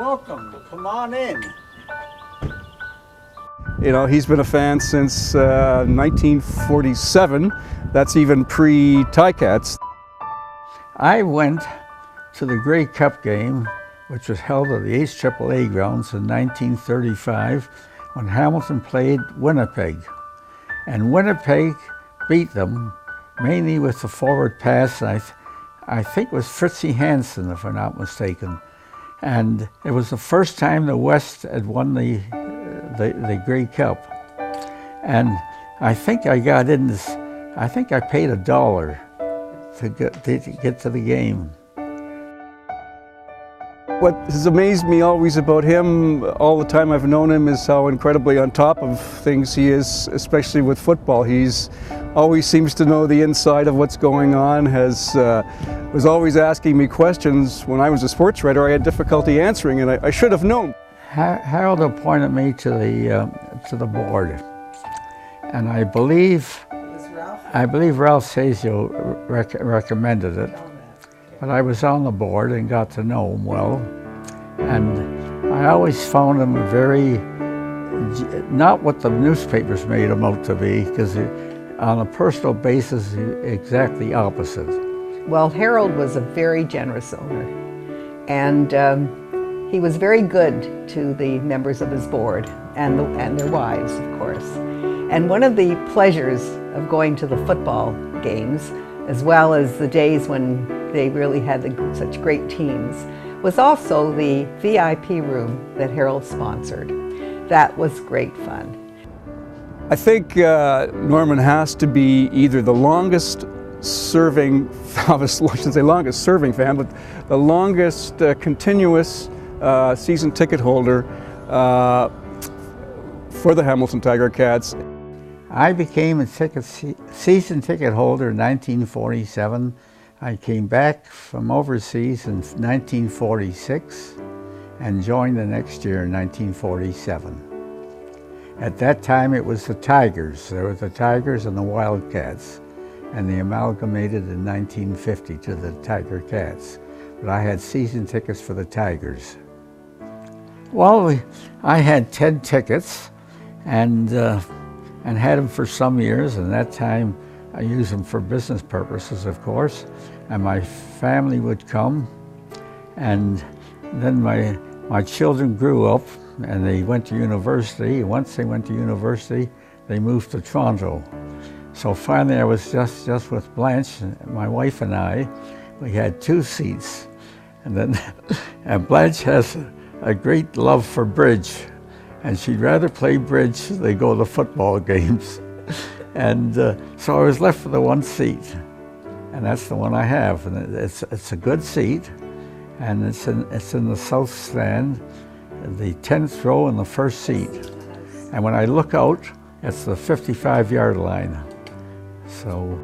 Welcome. Come on in. You know, he's been a fan since 1947. That's even pre-Ticats. I went to the Grey Cup game, which was held at the HAAA grounds in 1935 when Hamilton played Winnipeg. And Winnipeg beat them, mainly with the forward pass, and I think it was Fritzie Hansen, if I'm not mistaken. And it was the first time the West had won the Grey Cup. And I think I got in this, I think I paid $1 to get to the game. What has amazed me always about him, all the time I've known him, is how incredibly on top of things he is, especially with football. He's always seems to know the inside of what's going on, was always asking me questions. When I was a sports writer, I had difficulty answering, and I should have known. Harold appointed me to the board, and I believe Ralph Sazio recommended it. But I was on the board and got to know him well, and I always found him very, not what the newspapers made him out to be, because on a personal basis, exactly opposite. Well, Harold was a very generous owner, and he was very good to the members of his board and their wives, of course. And one of the pleasures of going to the football games, as well as the days when they really had such great teams, was also the VIP room that Harold sponsored. That was great fun. I think Norman has to be either the longest serving, I shouldn't say longest serving fan, but the longest continuous season ticket holder for the Hamilton Tiger Cats. I became a season ticket holder in 1947. I came back from overseas in 1946 and joined the next year in 1947. At that time it was the Tigers. There were the Tigers and the Wildcats, and they amalgamated in 1950 to the Tiger Cats. But I had season tickets for the Tigers. Well, I had 10 tickets and had them for some years, and that time I used them for business purposes, of course, and my family would come, and then my children grew up and they went to university. Once they went to university, they moved to Toronto. So finally I was just with Blanche, my wife and I. We had 2 seats, and then and Blanche has a great love for bridge, and she'd rather play bridge than go to football games. And so I was left with the 1 seat, and that's the one I have. And it's a good seat, and it's in the south stand, the 10th row in the first seat. And when I look out, it's the 55-yard line. So